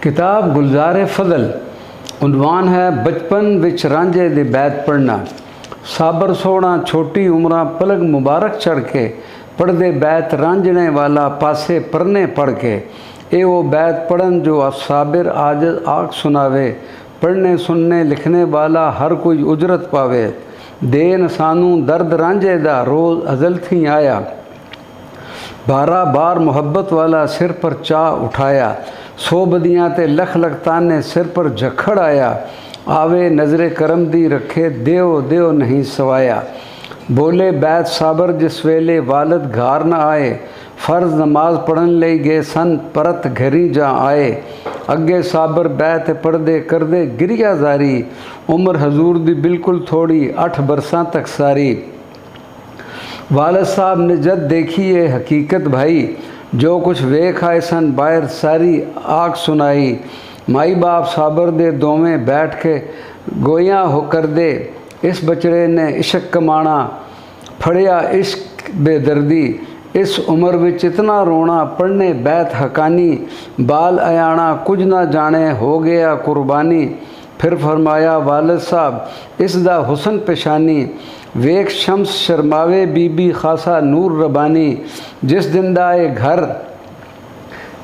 किताब गुलजार फजल उनवान है बचपन विच रांझे दे बैत पढ़ना। साबर सोना छोटी उम्र पलग मुबारक चढ़ के पढ़दे बैत रांझने वाला पासे परने पढ़ के। ए वो बैत पढ़न जो साबिर आज आग सुनावे, पढ़ने सुनने लिखने वाला हर कोई उजरत पावे। देन सानू दर्द रांझे दा रोज़ अजल थी आया, 12 बार मोहब्बत वाला सिर पर चा उठाया। 100 बदियाँ ते लख लख ताने सिर पर झखड़ आया, आवे नज़रे करम दी रखे देव देव नहीं सवाया। बोले बैत साबर जिस वेले वालद घार न आए, फ़र्ज नमाज पढ़न ले गए सन परत घरी जा आए। अगे साबर बैत पढ़दे करदे गिरिया जारी, उम्र हजूर दी बिल्कुल थोड़ी 8 बरसां तक सारी। वालद साहब ने जद देखी ये हकीकत भाई, जो कुछ वेख आए सन बाहर सारी आग सुनाई। माई बाप साबर दे दोवें बैठ के गोया हो कर दे, इस बचड़े ने इश्क कमाना फड़िया इश्क बेदर्दी। इस उम्र विच इतना रोना पढ़ने बैत हकानी, बाल अयाना कुछ ना जाने हो गया कुर्बानी। फिर फरमाया वालिद साहब इसदा हुसन पेशानी, वेख शम्स शर्मावे बीबी खासा नूर रबानी। जिस दिन दाए घर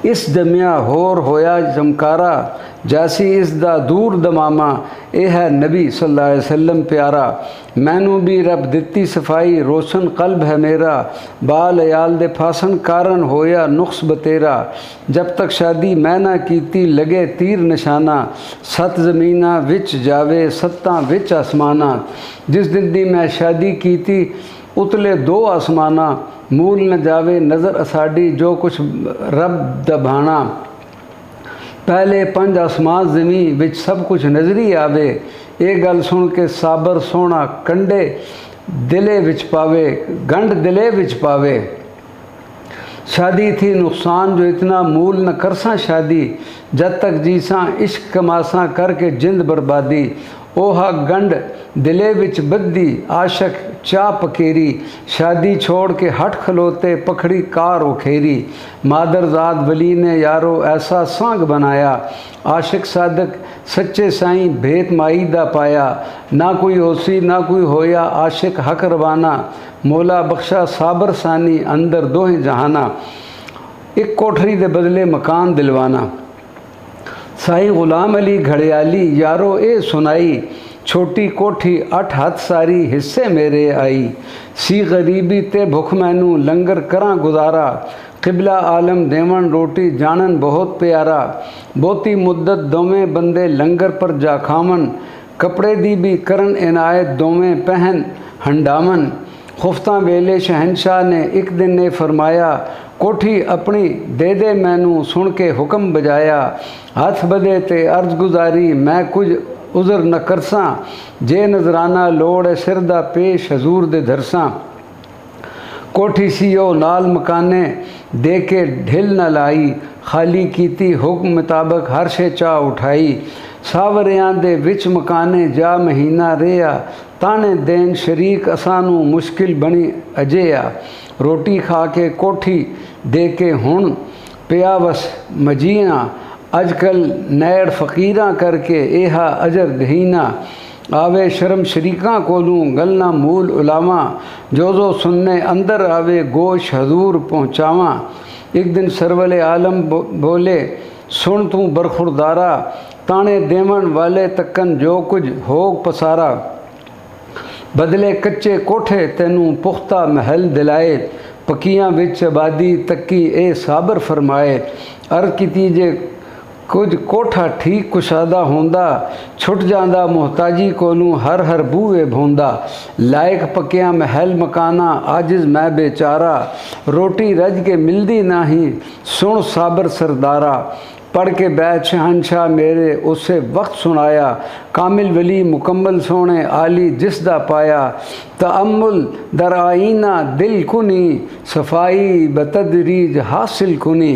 इस दमिया होर होया चमकारा, जासी इस दा दूर दमामा ए है नबी सल्लल्लाहु अलैहि वसल्लम प्यारा। मैनू भी रब दिती सफाई रोशन कल्ब है मेरा, बाल अयाल दे फासन कारण होया नुक्स बतेरा। जब तक शादी मैं ना कीती लगे तीर निशाना, 7 ज़मीना विच जावे 7 विच आसमाना। जिस दिन दी मैं शादी कीती उतले 2 आसमाना, मूल न जावे नज़र असाडी जो कुछ रब दबाना। पहले 5 आसमान ज़मी विच सब कुछ नज़री आवे, ये गल सुन के साबर सोना कंडे दिले विच पावे गंढ दिले विच पावे। शादी थी नुकसान जो इतना मूल न करसा शादी, जब तक जीसा इश्क कमासा करके जिंद बर्बादी। ओहा गंढ दिले विच बद्दी आशक चा पकेरी, शादी छोड़ के हट खलोते पखड़ी कार उखेरी। मादरजाद वली ने यारो ऐसा सांग बनाया, आशिक सादक सच्चे साईं भेत माई दा पाया। ना कोई होसी ना कोई होया आशिक हक रवाना, मौला बख्शा साबर सानी अंदर दोहें जहाना। एक कोठरी दे बदले मकान दिलवाना। साई गुलाम अली घड़ियाली यारो ए सुनाई, छोटी कोठी 8 हाथ सारी हिस्से मेरे आई। सी गरीबी ते भुख मैनू लंगर करां गुजारा, किबला आलम देवन रोटी जानन बहुत प्यारा। बहुती मुद्दत दोवें बंदे लंगर पर जा खावन, कपड़े दी भी करन इनायत दोवें पहन हंडावन। खुफ्ता वेले शहनशाह ने एक दिन ने फरमाया, कोठी अपनी दे दे मैनू सुन के हुक्म बजाया। हाथ बदे ते अर्ज गुजारी मैं कुछ उज़र न करसा, जे नजराना लोड़ सिर दा पेश हजूर दे धरसा। कोठी सीओ नाल मकाने दे के ढिल न लाई, खाली कीती हुक्म मुताबक हर शे चा उठाई। सावरियां दे विच मकाने जा महीना रेया, ताने देन शरीक असानू मुश्किल बनी अजेया। रोटी खा के कोठी दे के हुण पिया वस मजीना, अजकल नैड़ फ़कीरां करके एहा अजर दहीना। आवे शर्म शरीकां कोलूं गलना मूल उलावा, जो सुनने अंदर आवे गोश हजूर पहुँचावा। एक दिन सरवले आलम बोले सुन तू बरखुरदारा, ताने देवन वाले तकन जो कुछ होग पसारा। बदले कच्चे कोठे तेनू पुख्ता महल दिलाए, पकियां विच आबादी तकी ए साबर फरमाए। अर्ज कीती जे कुछ कोठा ठीक कुशादा होंदा, छुट जांदा मोहताजी कोलू हर हर बूए भोंदा। लायक पकियां महल मकाना आजिज मैं बेचारा, रोटी रज के मिलदी नाही सुन साबर सरदारा। पढ़ के बैत शहनशाह मेरे उसे वक्त सुनाया, कामिल वली मुकम्मल सोने आली जिसदा पाया। तअम्मुल दर आईना दिल कुनी, सफाई बतदरीज हासिल कुनी।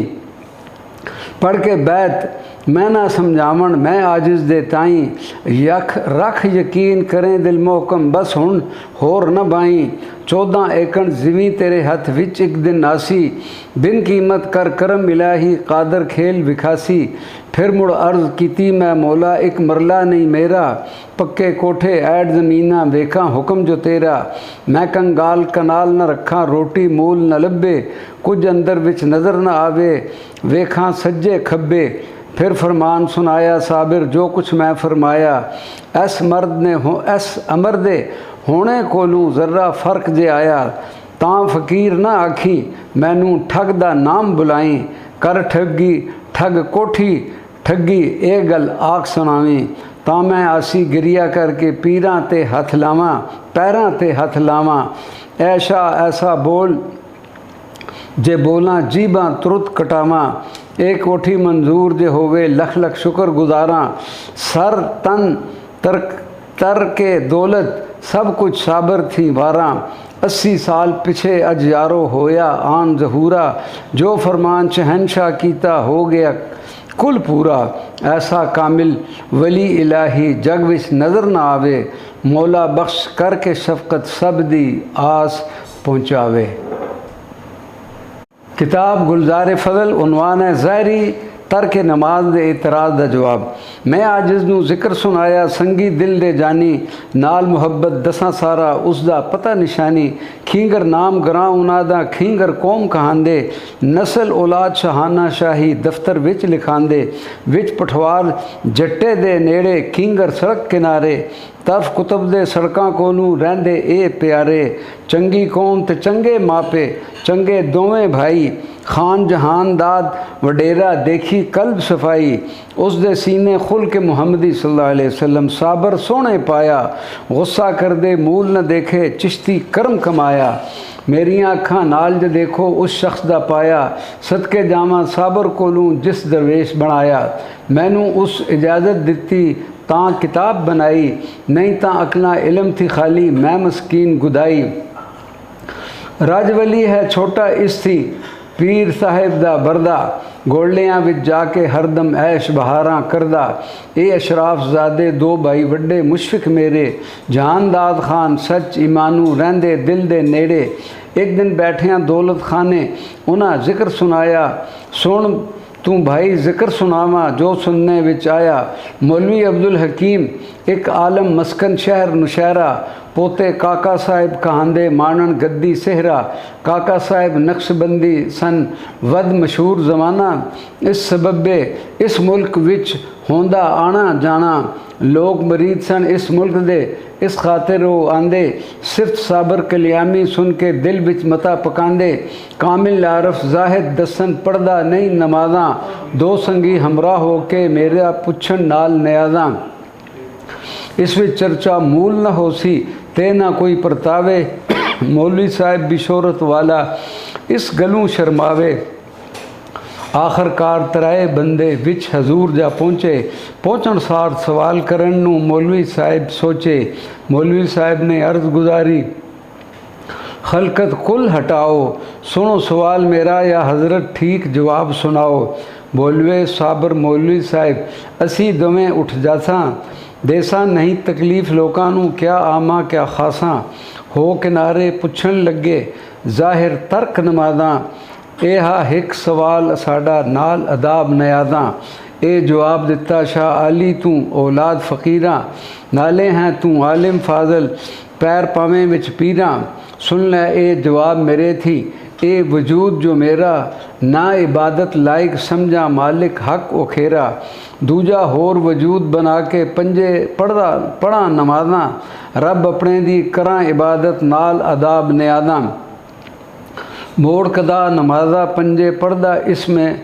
पढ़ के बैत मैं ना समझावन मैं आजिज़ दे ताई, यख रख यकीन करें दिल मोहकम बस हुण होर न बाई। 14 एकड़ जिमी तेरे हथ विच एक दिन आसी, बिन कीमत कर करम इलाही कादर खेल विखासी। फिर मुड़ अर्ज़ कीती मैं मौला एक मरला नहीं मेरा, पक्के कोठे ऐड ज़मीना वेखा हुक्म जो तेरा। मैं कंगाल कनाल न रखा रोटी मूल न लभे, कुछ अंदर विच नज़र न आवे वेखा सज्जे खब्बे। फिर फरमान सुनाया साबिर जो कुछ मैं फरमाया, ऐस अमर दे होने कोलू ज़र्रा फ़र्क जे आया। तां फ़कीर ना आखी मैनू ठग दा नाम बुलाई, कर ठगी ठग कोठी ठगी ए गल आख सुनावी। तां मैं आसी गिरिया करके पीरां ते हथ लावां पैरां ते हथ लावां। ऐशा ऐसा बोल जे बोलां जीबां तुरत कटावां, एक कोठी मंजूर जे होवे लख लख शुक्र गुजारा। सर तन तर के दौलत सब कुछ साबर थी वारा, 80 साल पिछे अज यारो होया आन जहूरा। जो फरमान शहनशाह कीता हो गया कुल पूरा, ऐसा कामिल वली इलाही जग विच नज़र न आवे। मौला बख्श करके शफकत सब दी आस पहुँचावे। किताब गुलजार फजल, उन्वान है ज़ाहरी तरक नमाज दे इतराज़ दा जवाब। मैं आजिज़ नू जिक्र सुनाया संगी दिल दे जानी, नाल मुहब्बत दसा सारा उसदा पता निशानी। खींगर नाम ग्रां उनादा खींगर कौम कहांदे, नस्ल औलाद शहाना शाही दफ्तर विच लिखांदे। विच पठवार जट्टे दे नेड़े खींगर सड़क किनारे, तरफ कुतब दे सड़कां कोलू रहंदे ए प्यारे। चंगी कौम ते चंगे मापे चंगे दोवें भाई, खान जहान दाद वडेरा देखी कल्ब सफाई। उस दे सीने खुल के मुहम्मदी सल्लल्लाहु अलैहि वसल्लम, साबर सोने पाया गुस्सा कर दे मूल न देखे चिश्ती करम कमाया। मेरियां अखां नाल ज देखो उस शख्स दा पाया, सदके जावां साबर कोलू जिस दरवेश बनाया। मैनू उस इजाज़त दिती तां किताब बनाई, नहीं तां अकला इलम थी खाली मैं मस्कीन गुदाई। राजवली है छोटा इस थी पीर साहिब दा बरदा, गोलियां विच जाके हरदम ऐश बहारां करदा। ए अशराफ ज़ादे दो भाई वड्डे मुशफिक मेरे, जहानदाद खान सच ईमानू रहंदे दिल दे नेड़े। एक दिन बैठियां दौलत खाने उन्हां जिक्र सुनाया, सुन तू भाई जिक्र सुनावा जो सुनने विच आया। मौलवी अब्दुल हकीम एक आलम मस्कन शहर नौशहरा, पोते काका साहिब कहांदे मानन गद्दी सेहरा। काका साहिब नक्शबंदी सन वद मशहूर ज़माना, इस सबबे इस मुल्क विच होंदा आना जाना। लोग मरीद सन इस मुल्क दे इस खातिर वो आंदे, सिर्फ साबर कलियामी सुन के दिल विच मता पकांदे। कामिल आरफ जाहिद दसन पढ़दा नहीं नमाज़ां, दो संगी हमरा हो के मेरा पुछन नाल न्याज़ां। इस विच चर्चा मूल न हो सी ते ना कोई परतावे, मौलवी साहिब भी शोहरत वाला इस गलों शर्मावे। आखिरकार तराए बंदे विच हजूर जा पहुँचे, पहुँचण सार सवाल करन नू मौलवी साहिब सोचे। मौलवी साहिब ने अर्ज़ गुजारी खलकत कुल हटाओ, सुनो सवाल मेरा या हज़रत ठीक जवाब सुनाओ। बोलवे साबर मौलवी साहिब असी दवें उठ जासां, देसा नहीं तकलीफ़ लोकां नू क्या आमा क्या खासा। हो किनारे पुछन लगे ज़ाहिर तर्क नमाज़ां, ए हा हिक सवाल साडा नाल अदाब नयाज़ां। ए जवाब दिता शाह आली तू औलाद फ़कीरां, नाले हैं तू आलिम फाजल पैर पावें विच पीरां। सुन ले ए जवाब मेरे थी ए वजूद जो मेरा, ना इबादत लायक समझा मालिक हक ओखेरा। दूजा होर वजूद बना के पंजे पढ़ा नमाज़ां, रब अपने दी करां इबादत नाल अदाब न्याज़ां। मोड़ कदा नमाजा पंजे पढ़दा इसमें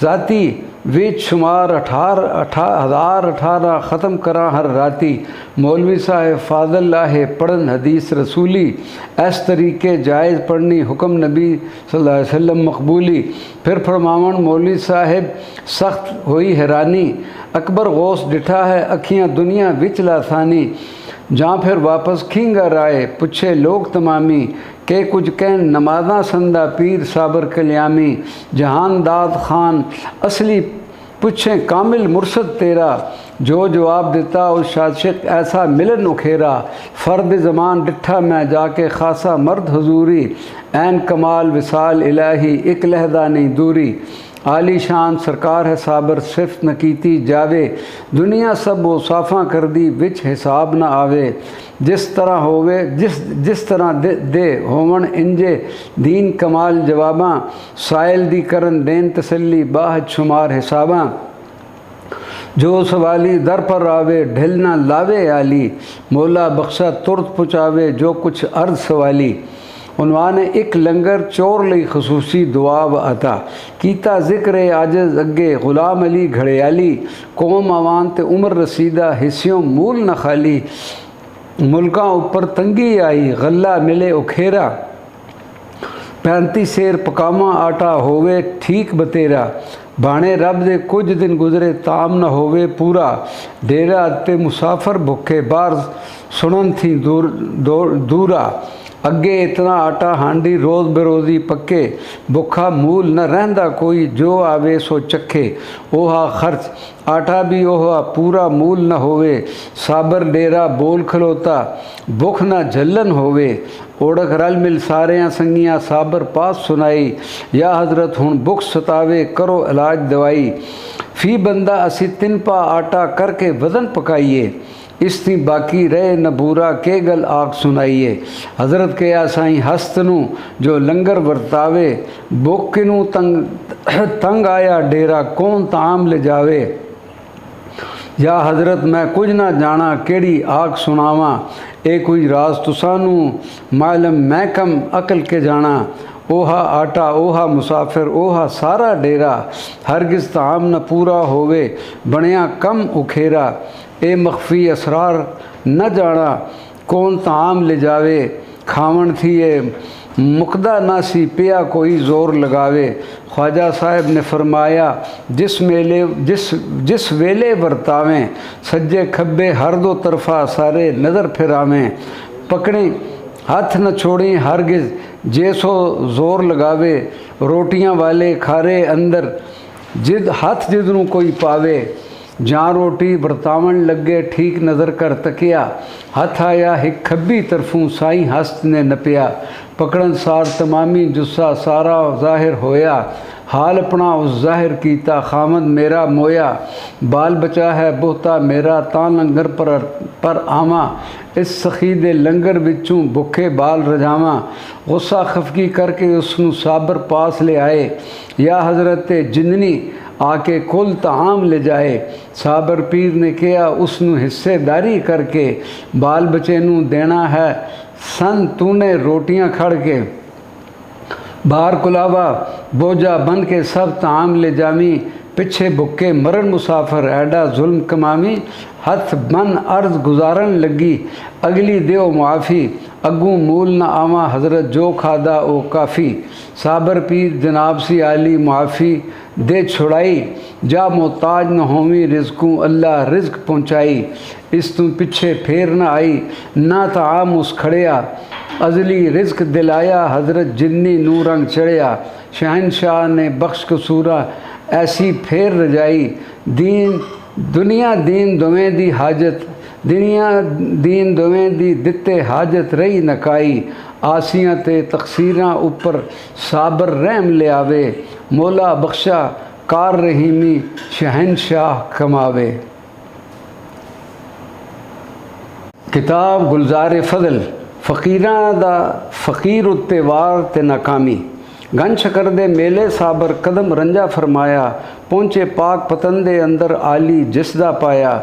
ज़ाती, विच शुमार 18,018 ख़त्म करा हर राती। मौलवी साहिब फाजल लाहे पढ़न हदीस रसूली, इस तरीके जायज़ पढ़नी हुक्म नबी सल्लल्लाहु अलैहि वसल्लम मकबूली। फिर फरमावन मौलवी साहिब सख्त हुई हैरानी, अकबर गौस डिठा है अखियाँ दुनिया विच लासानी। जहाँ फिर वापस खींगर आए पुछे लोग तमामी, के कुछ कहन नमाज़ां संदा पीर साबर कल्यामी। जहान दाद खान असली पूछें कामिल मुर्शद तेरा, जो जवाब देता उस शाशिक ऐसा मिलन उखेरा। फ़र्द ज़मान डिठा मैं जाके खासा मर्द हुजूरी, ऐन कमाल विसाल इलाही एक लहदा नहीं दूरी। आली शान सरकार है साबर सिफ्त न कीती जावे, दुनिया सब वो साफ़ा कर दी विच हिसाब न आवे। जिस तरह होवे जिस तरह दे होवन इंजे दीन कमाल जवाबां, साइल दी करन देन तसल्ली बाहद शुमार हिसाबां। जो सवाली दर पर आवे ढिल ना लावे आली, मौला बख्शा तुरत पुचावे जो कुछ अर्ज सवाली। उन्वान एक लंगर चोर लई खसूसी दुआ व अता, कीता जिक्र आजज अगे गुलाम अली घड़ियाली। कौम आवान ते उम्र रसीदा हिस्सियों मूल न खाली, मुल्कां उपर तंगी आई गल्ला मिले उखेरा। 35 सेर पकावा आटा होवे ठीक बतेरा, बाणे रब दे कुछ दिन गुजरे ताम न होवे पूरा। डेरा ते मुसाफर भुखे बार सुनन थी दूरा, अगे इतना आटा हांडी रोज़ बेरोज़ी पक्के। भुखा मूल न रहंदा कोई जो आवे सो चखे, ओहा खर्च आटा भी ओहा पूरा मूल न होवे। साबर डेरा बोल खलोता भुख न झल्लन होवे, ओढ़क रल मिल सारियां संगियां साबर पास सुनाई। या हजरत हुण भुख सतावे करो इलाज दवाई, फी बंदा असी 3 पा आटा करके वजन पकाइए। इसती बाकी रहे न बूरा के गल आग सुनाइए। हज़रत के आ साईं हस्तनू जो लंगर वरतावे, बोकिनू तंग आया डेरा कौन ताम ले जावे। या हज़रत मैं कुछ ना जाना केड़ी आग सुनावा, ए कोई राज तुसानू मालम मैं कम अकल के जाना। ओहा आटा ओहा मुसाफिर ओहा सारा डेरा, हरगिज़ ताम न पूरा होवे बनिया कम उखेरा। ए मख्फी असरार न जाना कौन ताम ले जावे, खावन थी ए मुकदा नासी पिया कोई ज़ोर लगावे। ख्वाजा साहब ने फरमाया जिस वेले बरतावें, सज्जे खब्बे हर दो तरफा सारे नज़र फिरावें। पकड़े हाथ न छोड़ें हरगिज़ जैसो ज़ोर लगावे, रोटियां वाले खारे अंदर जिद हाथ जिदनू कोई पावे। जहाँ रोटी बरतावन लगे ठीक नज़र कर तकिया, हथ आया हिक खब्बी तरफों साईं हस्त ने नपिया। पकड़न सार तमामी जुस्सा सारा ज़ाहिर होया, हाल अपना उस ज़ाहिर कीता खामद मेरा मोया। बाल बचा है बोहता मेरा तां लंगर पर आवा, इस सखी दे लंगर विचों भुखे बाल रजावा। गुस्सा खफकी करके उसनू साबर पास ले आए, या हज़रत जिंदनी आके कुल ताम ले जाए। साबर पीर ने किया उसनू हिस्सेदारी करके, बाल बचे नू देना है सन तूने रोटियां खड़ के। बाहर कुलावा बोझा बन के सब ताम ले जामी, पिछे भुक्के मरन मुसाफिर ऐडा जुल्म कमामी। हथ बन अर्ज गुजारन लगी अगली देव मुआफ़ी, अगू मूल न आवा हज़रत जो खादा ओ काफ़ी। साबर पीर जनाब सी आली मुआफ़ी दे छुड़ाई, जा मोहताज न होवी रिज़कू अल्लाह रिज़्क पहुँचाई। इस तू पिछे फेर न आई ना ताम उस खड़िया, अजली रिज़्क दिलाया हज़रत जिन्नी नू रंग चढ़िया। शहनशाह ने बख्श कसूरा ऐसी फेर रजाई, दुनिया दीन दोवें दी हाजत, दुनिया दीन दोवें दी दिते हाजत रही नकाई। आसियां ते तकसीरां उपर साबर रहम ले आवे, मौला बख्शा कार रहीमी शहनशाह कमावे। किताब गुलजार फजल, फ़कीरां दा फ़कीर उत्ते वार ते नाकामी। गन शकर दे मेले साबर कदम रंजा फरमाया, पहुँचे पाक पतन दे अंदर आली जिसदा पाया।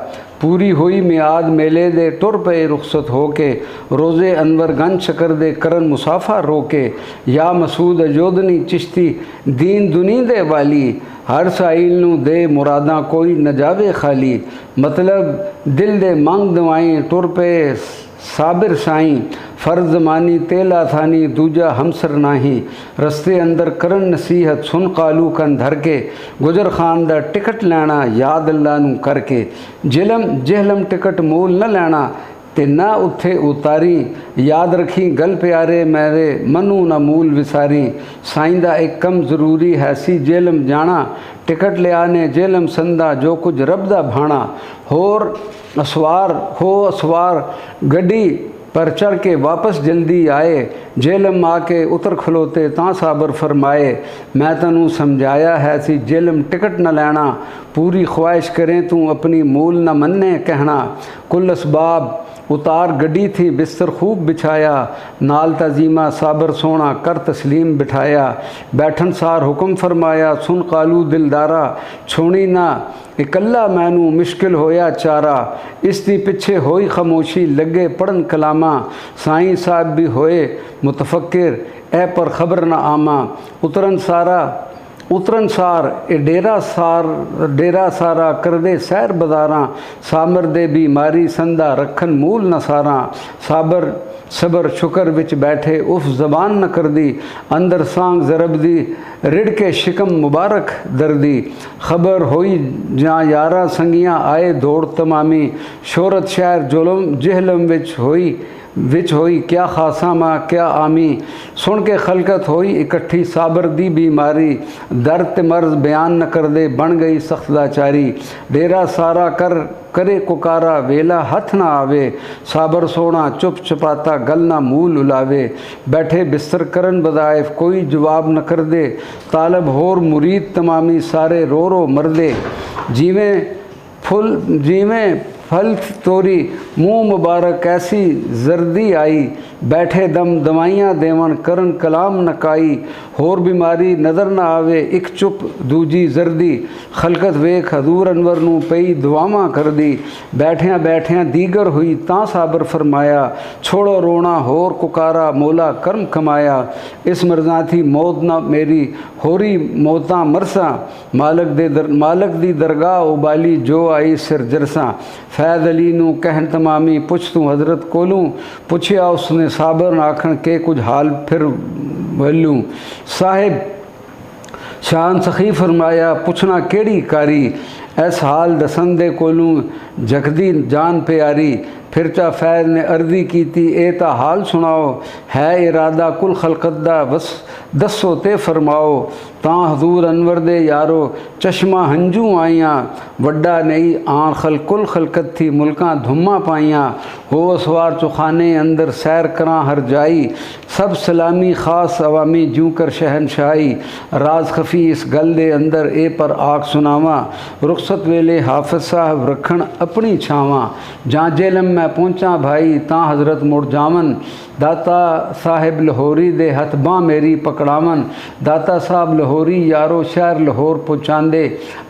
पूरी हुई मियाद मेले दे टुर पे रुखसत होके, रोज़े अनवर गन शकर दे करन मुसाफा रोके। या मसूद अजोदनी चिश्ती दीन दुनी दे वाली, हर साइल नू दे मुरादा कोई न जावे खाली। मतलब दिल दे मंग दवाई टुर पे साबिर साईं, फ़र्ज ज़मानी तेला थानी दूजा हमसर नाही। रस्ते अंदर करन नसीहत सुन कालू कन धर के, गुजर खान दा टिकट लेना याद अल्लाह नू करके। जहलम टिकट मूल न लेना ते ना उत्थे उतारी। याद रखी गल प्यारे मेरे मनु ना मूल विसारी। साइंदा एक कम ज़रूरी है सी जेलम जाना, टिकट ले आने जेलम संदा जो कुछ रब दा भाना। होर असवार गड्डी पर चढ़ के वापस जल्दी आए, जेलम आके उतर खलोते तां साबर फरमाए। मैं तैनू समझाया है सी जेलम टिकट न लेना, पूरी ख्वाहिश करें तू अपनी मूल न मन्ने कहना। कुल असबाब उतार गड्डी थी बिस्तर खूब बिछाया, नाल तजीमा साबर सोना कर तस्लीम बिठाया। बैठन सार हुक्म फरमाया सुन कालू दिलदारा, छोड़ी ना इकल्ला मैनू मुश्किल होया चारा। इस दी पिछे होई खामोशी लगे पढ़न कलामा, साईं साहब भी होए मुतफक्किर ए पर खबर ना आमा। उतरन सार ए डेरा सारा कर दे सैर बदारां, सामर दे बीमारी संदा रखन मूल न सारा। सबर शुकर विच बैठे उफ जबान न कर दी, अंदर सांग जरब दी रिड़ के शिकम मुबारक दर्दी। खबर होई जा यारा संगियां आए दौड़ तमामी, शोहरत शहर जुलम जहलम विच होई क्या खासा माँ क्या आमी। सुन के खलकत होई इकट्ठी साबर दी बीमारी, दर्द ते मर्ज बयान न कर दे बन गई सख्त लाचारी। डेरा सारा करे पुकारा वेला हथ ना आवे, साबर सोना चुप चपाता गल ना मूल उलावे। बैठे बिस्तर करन बदाइफ कोई जवाब न कर दे, तालब होर मुरीद तमामी सारे रो रो मरदे। जीवें फल तोरी मुँह मुबारक ऐसी जर्दी आई, बैठे दम दवाइयाँ देवन करन कलाम नकाई। होर बीमारी नज़र न आवे एक चुप दूजी जर्दी, खलकत वेख हजूर अनवर नू पई दुआवां कर दी। बैठियां दीगर हुई तां साबर फरमाया, छोड़ो रोना होर कुकारा मौला कर्म कमाया। इस मरज़ा थी मौत ना मेरी होरी मौतां मरसा, मालक दी दरगाह उबाली जो आई सिर जरसा। फैद अली नू कहन तमामी पुछ तू हजरत कोलूं, पुछया उसने साबर आखन के कुछ हाल फिर वलूं। साहिब शान सखी फरमाया पुछना केड़ी कारी, ऐस हाल दसन दे कोलूं जगदी जान प्यारी। फिर चा फैज़ ने अर्जी की थी ए ता हाल सुनाओ, है इरादा कुल खलकत दा बस दसो ते फरमाओ। तां हजूर अनवर दे यारो चश्मा हंजू आइयां, वड्डा नहीं आन कुल खलकत थी मुल्कां धुम्मा पाइयां। हो सवार चुखाने अंदर सैर करां हर जाई, सब सलामी ख़ास अवामी जूं कर शहनशाही। राज खफी इस गल दे अंदर ए पर आख सुनावा, रुखसत वेले हाफिज साहब रखन अपनी छावां। जां जेलम मैं पहुँचा भाई तां हजरत मुड़ जावन, दाता साहिब लाहौरी दे हथ बाँ मेरी पकड़ावन। दाता साहब लाहौरी यारो शहर लाहौर पहुँचांदे,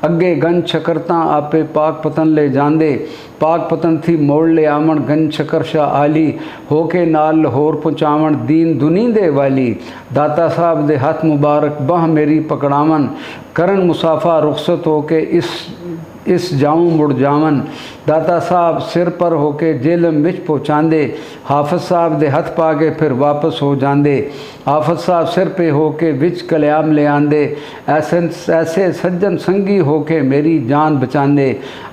अगे गंज शकरता आपे पाक पतन ले जांदे। पाक पतन थी मोड़ ले आवन गंज शकर शाह आली, होके नाल लाहौर पहुँचावन दीन दुनी दे वाली। दाता साहब दे हथ मुबारक बाह मेरी पकड़ावन, करन मुसाफा रुखसत होके इस जाऊँ मुड़ जावन। दाता साहब सिर पर होके जेलम विच पहुँचांदे, हाफिज साहब दे हथ पाके फिर वापस हो जांदे। हाफिज साहब सिर पे होके विच कल्याम ले आंदे, ऐसे सज्जन संगी होके मेरी जान बचांदे।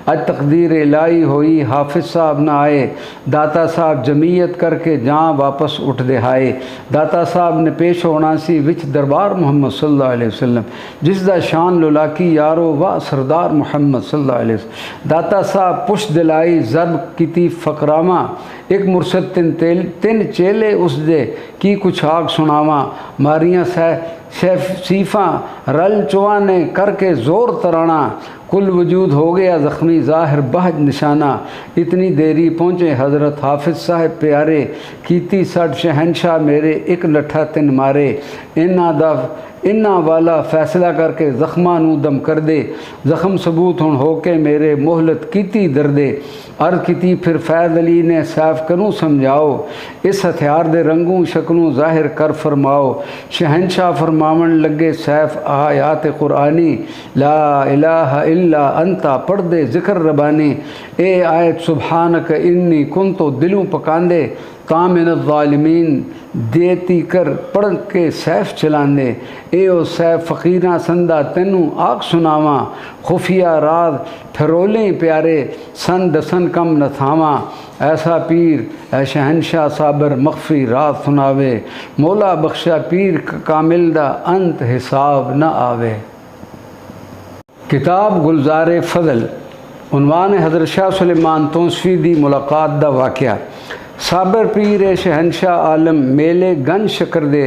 अज तकदीर इलाही होई हाफिज साहब ना आए, दाता साहब जमीयत करके जहाँ वापस उठ दे आए। दाता साहब ने पेश होना सी विच दरबार मुहम्मद सल्लल्लाहु अलैहि वसल्लम, जिसदा शान लुलाकी यारो वाह सरदार मुहम्मद सल्लल्लाहु अलैहि वसल्लम। दाता साहब पुश दिलाई जब कीती फकरावा, एक मुरसद तिन चेले उस दे की कुछ आग सुनावा। मारियां सीफा रल चुआ ने करके ज़ोर तराना, कुल वजूद हो गया ज़ख्मी ज़ाहिर बहज निशाना। इतनी देरी पहुँचे हज़रत हाफिज साहब प्यारे, कीती सट शहनशाह मेरे एक लट्ठा तिन मारे। इन्ना वाला फैसला करके जख्मा नू दम कर दे, जख्म सबूत हुण होके मेरे मोहलत कीती दर्दे। अर्ज़ कीती फिर फैज़ अली ने सैफ करूँ समझाओ, इस हथियार दे रंगूं शक्लों ज़ाहिर कर फरमाओ। शहनशाह फरमावन लगे सैफ आयात कुरानी, ला इलाहा इल्ला अंता पढ़ दे ज़िक्र रबानी। ए आयत सुबहानक इन्नी कुन तो दिलों पकांदे, तामिन ज़ालिमीन देती कर पढ़ के सैफ चलाने ए ओ सैफ फ़कीरां संदा तेनू आख सुनावा खुफिया राज फिरोलें प्यारे सन दसन कम न थावा ऐसा पीर ऐ शहनशाह साबर मख्फी रात सुनावे मौला बख्शा पीर कामिल दा अंत हिसाब न आवे। किताब गुलजार फजल उन्वान हज़रत शाह सुलेमान तोसवी दी मुलाकात दा वाक़या। साबर पीर शहनशाह आलम मेले गन शकर दे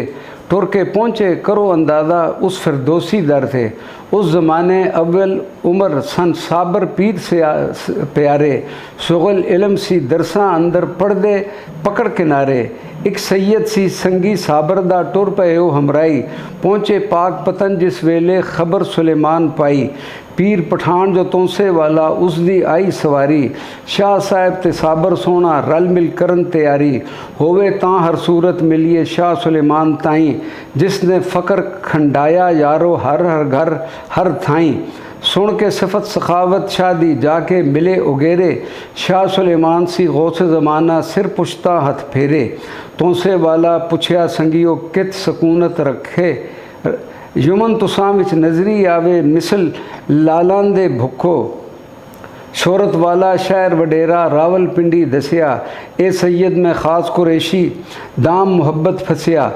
टुर के पहुँचे करो अंदाज़ा उस फिरदौसी दर थे। उस ज़माने अव्वल उम्र सन साबर पीर से प्यारे शुगल इल्म सी दरसा अंदर पढ़दे पकड़ किनारे एक सैयद सी संगी साबर दा टुर पे ओ हमराई पहुँचे पाक पतन जिस वेले खबर सुलेमान पाई पीर पठान जो तोसे वाला उसदी आई सवारी शाह साहब ते साबर सोना रल मिल करन तैयारी होवे तां हर सूरत मिलिए शाह सुलेमान ताई जिसने फ़कर खंडाया यारो हर हर घर हर थाई सुन के सिफत सखावत शादी जाके मिले उगेरे शाह सुलेमान सी गौस ज़माना सिर पुछता हथ फेरे तोसे वाला पुछया संगियो कित सकूनत रखे युमन तुसां विच नजरी आवे मिसल लालां दे भुखो शोहरत वाला शहर वडेरा रावल पिंडी दसिया ए सैयद में ख़ास कुरैशी दाम मुहब्बत फसिया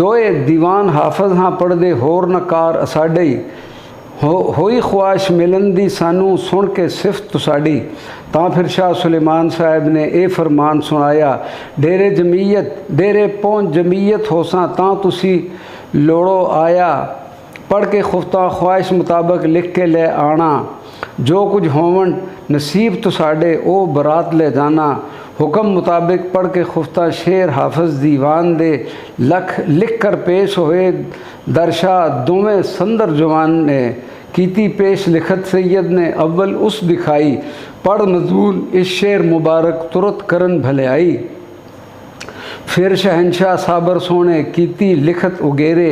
दोए दीवान हाफज हाँ पढ़दे होर नकार असाडई होई ख्वाहिश मिलन दी सानू सुन के सिफ्त तुसाड़ी तां फिर शाह सुलेमान साहब ने ए फरमान सुनाया डेरे जमीयत डेरे पहुँच जमीयत होसा तां तुसी लोड़ो आया पढ़ के खुफ्ता ख्वाहिश मुताबिक लिख के ले आना जो कुछ होवन नसीब तुसाडे ओ बरात ले जाना हुक्म मुताबिक पढ़ के खुफ्ता शेर हाफज दीवान दे लख लिख कर पेश हुए दरशा दोवें संदर जवान ने कीती पेश लिखत सैयद ने अव्वल उस दिखाई पढ़ नजूल इस शेर मुबारक तुरत करन भले आई फिर शहनशाह साबर सोने कीती लिखत उगेरे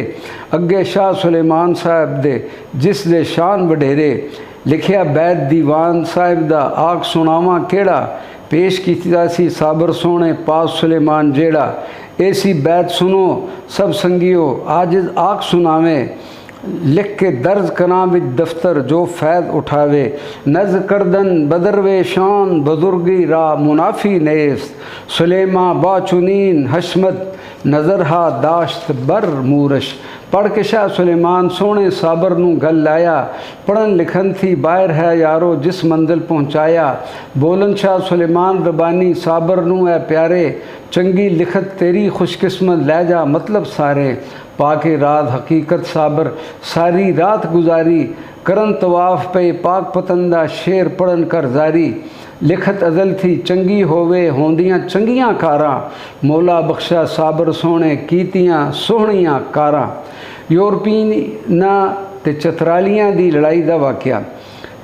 अगे शाह सुलेमान साहब दे जिस दे शान वडेरे लिखिया बैत दीवान साहिब दा आख सुनावा केड़ा पेश कीता सी साबर सोने पास सुलेमान जेड़ा ऐसी बैत सुनो सब संगियो आज आख सुनावे लिख के दर्ज करा विच दफ्तर जो फैद उठावे नज करदन बदरवे शान बुजुर्गी रा मुनाफी नेस्त सुलेमा बाचुनीन हशमत नज़रहा दाश्त बर मूरश पढ़ के शाह सुलेमान सोने साबर नू गल लाया पढ़न लिखन थी बाहर है यारो जिस मंजिल पहुँचाया बोलन शाह सुलेमान रबानी साबर नू है प्यारे चंगी लिखत तेरी खुशकिस्मत लै जा मतलब सारे पाके रात हकीकत साबर सारी रात गुजारी करन तवाफ पे पाक पतंदा शेर पढ़न कर जारी लिखत अजल थी चंगी होवे होंदियां चंगियां कारां मौला बख्शा साबर सोने कीतियां सोहणियां कारां। यूरोपीना ते चतरालियां दी लड़ाई दा वाक़या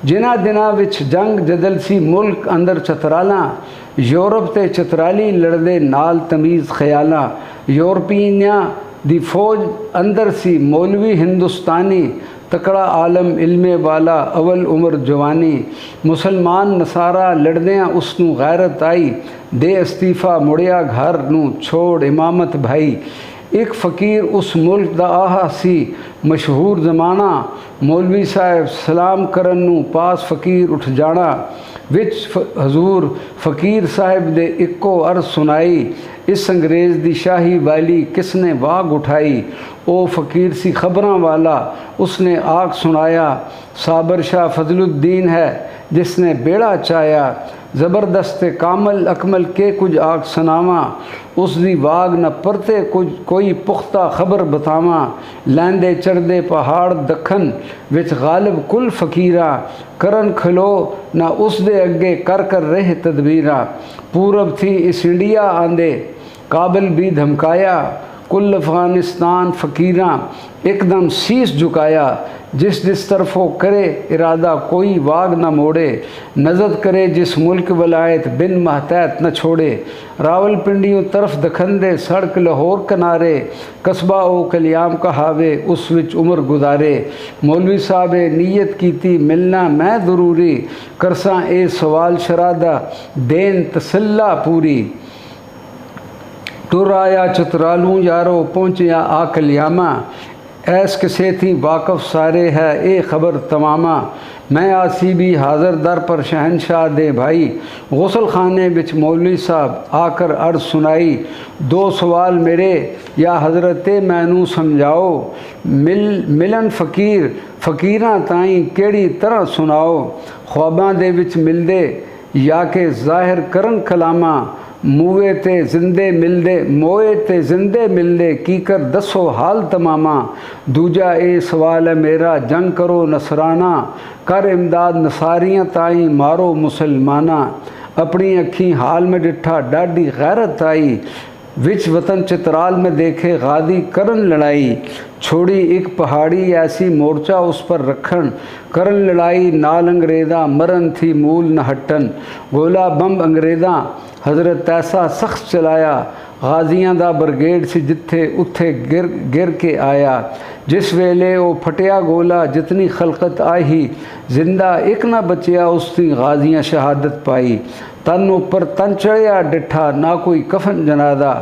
जिन्हां दिनां विच जंग जदल सी मुल्क अंदर चतरालां यूरोप ते चतराली लड़दे नाल तमीज़ ख्यालां यूरोपीनियां दी फौज अंदर सी मौलवी हिंदुस्तानी तकड़ा आलम इल्मे वाला अवल उम्र जवानी मुसलमान नसारा लड़दियां उसनू गैरत आई दे इस्तीफ़ा मुड़िया घर नू छोड़ इमामत भाई एक फ़कीर उस मुल्क दा आहा सी मशहूर ज़माना मौलवी साहब सलाम करन नू पास फ़कीर उठ जाना विच हजूर फ़कीर साहब दे इक्को अर्ज़ सुनाई इस अंग्रेज़ दी शाही वाली किसने वाग उठाई ओ फ़कीर सी ख़बरां वाला उसने आग सुनाया साबर शाह फजलुद्दीन है जिसने बेड़ा चाया ज़बरदस्त कामल अकमल के कुछ आग सनावा उस दी वाग न परते कुछ कोई पुख्ता खबर बतावा लैंदे चढ़दे पहाड़ दखन विच गालिब कुल फ़कीरा करन खलो न उस दे अगे कर कर रहे तदबीरा पूरब थी इस इंडिया आंदे काबिल भी धमकाया कुल अफ़गानिस्तान फ़कीरा एकदम शीश झुकाया जिस तरफों करे इरादा कोई वाग न मोड़े नजर करे जिस मुल्क वलायत बिन महतैत न छोड़े रावलपिंडियों तरफ दखंदे सड़क लाहौर किनारे कस्बा ओ कलियाम कहावे उस विच उम्र गुजारे मौलवी साहब नीयत कीती मिलना मैं ज़रूरी करसा ए सवाल शरादा देन तसल्ला पूरी टुर आया चतरालू यारो पहुँचिया आकलियामा, ऐस किसे थी वाकफ सारे है ए ख़बर तमामा। मैं आसी भी हाज़र दर पर शहनशाह दे भाई, गुसल खाने बिच मौलवी साहब आकर अर्ज़ सुनाई। दो सवाल मेरे या हज़रत मैनू समझाओ, मिलन फ़कीर फ़कीरां ताईं केड़ी तरह सुनाओ। ख्वाबां दे विच मिलदे या के ज़ाहिर करन कलामा, मूए ते जिंदे मिलदे मोए ते जिंदे मिलदे की कर दसो हाल तमामा। दूजा ए सवाल है मेरा जंग करो नसराना, कर इमदाद नसारियाँ ताई मारो मुसलमाना। अपनी अखी हाल में डिठा डाडी गैरत आई, विच वतन चित्राल में देखे गादी करन लड़ाई। छोड़ी एक पहाड़ी ऐसी मोर्चा उस पर रखन, करन लड़ाई नाल अंग्रेज़ा मरन थी मूल न हटन। गोला बम अंग्रेज़ा हज़रत ऐसा सख्त चलाया, गाजियां दा ब्रिगेड सी जिथे उत्थे गिर के आया। जिस वेले वो फटिया गोला जितनी खलकत आई, जिंदा एक ना बचिया उसकी गाजियां शहादत पाई। तन उपर तन चढ़िया डिठा ना कोई कफन जनादा,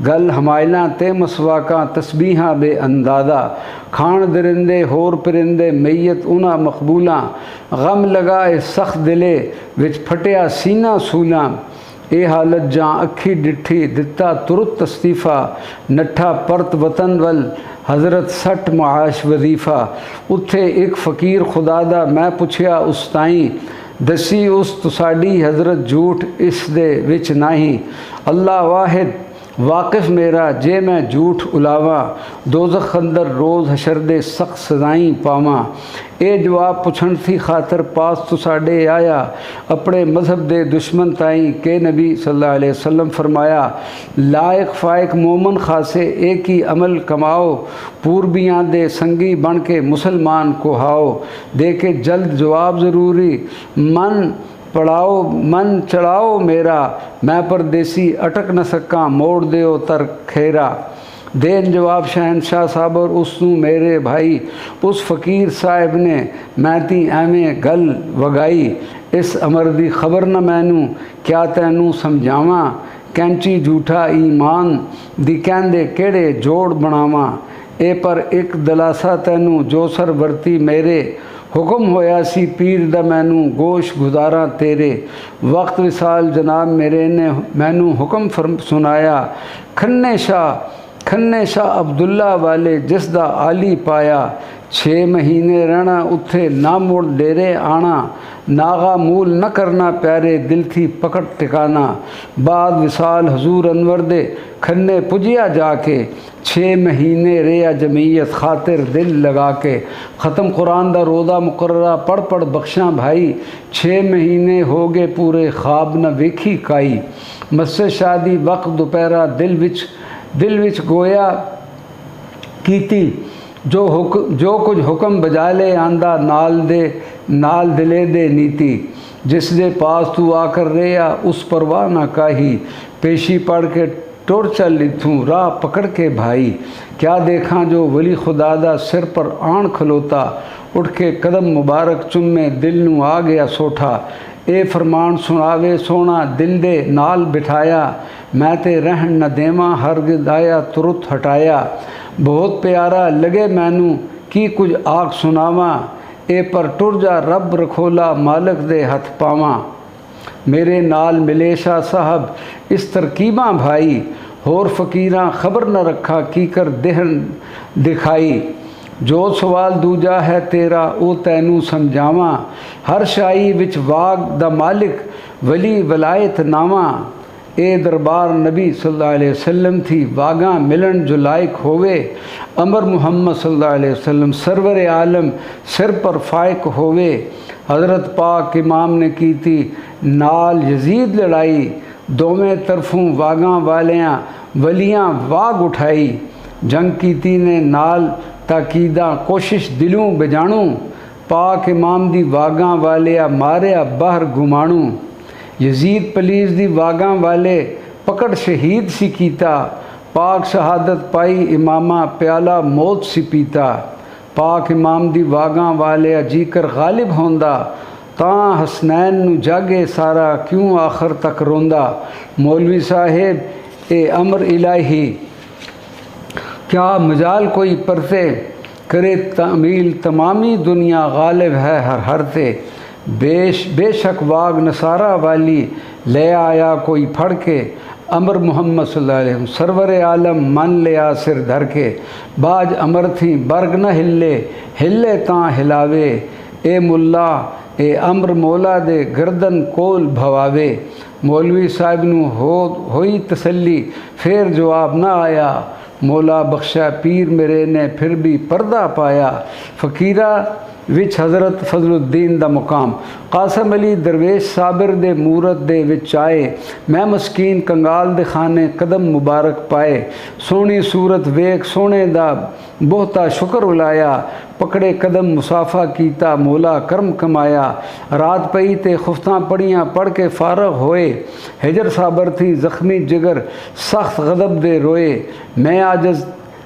गल हमायला ते मसवाका तस्बीहा बे अंदादा। खान दरिंदे होर परिंदे मैयत उना मकबूला, गम लगाए सख्त दिले विच फटिया सीना सूला। ए हालत जां अखी डिठी दिता तुरत इस्तीफ़ा, नठा परत वतन वल हज़रत सट मुआश वजीफ़ा। उत्थे एक फ़कीर खुदा दा मैं पुछया उस ताईं, दसी उस तुसाडी हज़रत झूठ इस दे विच नहीं। अल्लाह वाहिद वाकिफ़ मेरा जे मैं झूठ उलावा, दोज़ख अंदर रोज़ हशर दे सख्त सज़ाई पावां। ए जवाब पुछण थी खातर पास तुसाडे आया, अपने मजहब दे दुश्मन ताई के नबी सल्लल्लाहु अलैहि वसल्लम फरमाया। लायक फ़ायक मोमन खासे एक ही अमल कमाओ, पूर्बियाँ दे संगी बन के मुसलमान को हाओ। दे के जल्द जवाब ज़रूरी मन पढ़ाओ मन चढ़ाओ मेरा, मैं परदेसी अटक न सका मोड़ देओ तर खेरा। देन जवाब शहनशाह साबर उसनू मेरे भाई, उस फ़कीर साहिब ने मैं ती एवें गल वगाई। इस अमर दी खबर न मैनू क्या तैनू समझावा, कैंची झूठा ईमान दी कहंदे केड़े जोड़ बनावा। ए पर एक दलासा तैनू जो सर वरती मेरे, हुक्म होया सी पीर दा मैनू गोश गुजारा तेरे। वक्त विसाल जनाब मेरे ने मैनू हुक्म सुनाया, खन्ने शाह अब्दुल्ला वाले जिस दा आली पाया। 6 महीने रहना उत्थे ना मुड़ डेरे आना, नागा मूल न करना प्यारे दिल थी पकड़ टिकाना। बाद विसाल हजूर अनवर दे खन्ने पुजिया जाके, 6 महीने रेया जमीयत खातिर दिल लगा के। ख़त्म कुरान दा रोज़ा मुकर्ररा पढ़ पढ़ बख्शा भाई, 6 महीने हो गए पूरे ख्वाब न वेखी काई। मस्से शादी वक्त दोपहरा दिल विच गोया कीती, जो कुछ हुक्म बजा ले आंदा नाल दिले दे नीति। जिस दे पास तू आकर रेया उस परवाह ना काही, पेशी पढ़ के टुर चल इथूं राह पकड़ के भाई। क्या देखा जो वली खुदा दा सिर पर आन खलोता, उठ के कदम मुबारक चुम्मे दिल नू आ गया सोठा। ए फरमान सुनावे सोना दिल दे नाल बिठाया, मैं ते रहन न देवा हरगिज़ आया तुरत हटाया। बहुत प्यारा लगे मैनू की कुछ आख सुनावा, ए पर टुर जा रब रखोला मालिक दे हथ पावा। मेरे नाल मिले शाह साहब इस तरकीबा भाई, होर फ़कीरां खबर न रखा की कर देहन दिखाई। जो सवाल दूजा है तेरा ओ तैनू समझावा, हर शाही विच वाग दा मालिक वली वलायत नावा। ए दरबार नबी सल्लल्लाहु अलैहि वसल्लम थी वागा मिलन जो लायक होवे, अमर मुहम्मद सल्लल्लाहु अलैहि वसल्लम सरवर आलम सिर पर फायक होवे। हज़रत पाक इमाम ने की थी नाल यजीद लड़ाई, दोवें तरफों वागा वालियाँ वलियाँ वाग उठाई। जंग कीती ने नाल ताकीदा कोशिश दिलों बजाणू, पाक इमाम दी वागा वालिया मारिया बाहर घुमाणू। यजीद पलीस दी वागा वाले पकड़ शहीद सी कीता, पाक शहादत पाई इमामा प्याला मौत सी पीता। पाक इमाम दी वागा वालिया जीकर गालिब होंदा, तां हसनैन नू जागे सारा क्यों आखिर तक रोंदा। मौलवी साहेब ए अमर इलाही, क्या मजाल कोई परते करे तामील, तमामी दुनिया गालिब है हर हरते। बेशक वाग नसारा वाली ले आया कोई फड़ के, अमर मोहम्मद सल्लल्लाहु अलैहि वसल्लम सरवर आलम मन लिया सिर धर के। बाज अमर थी बर्ग न हिले, हिले तां हिलावे, ए मुल्ला ए अमर मौला दे गर्दन कोल भवावे। मौलवी साहिब नू होई तसल्ली, फिर जवाब ना आया, मौला बख्शा पीर मेरे ने फिर भी पर्दा पाया। फ़कीरा विच हज़रत फजलुद्दीन दा मुकाम, कासम अली दरवेश साबिर दे मूरत दे विच आए, मैं मस्कीन कंगाल दे खाने कदम मुबारक पाए। सोहनी सूरत वेख सोहने दा बहुता शुक्र उलाया, पकड़े कदम मुसाफा कीता मौला करम कमाया। रात पई ते खुफ्तां पढ़ियाँ पढ़ के फारग होए, हिजर साबर थी ज़ख्मी जिगर सख्त गदब दे रोए। मैं आजज़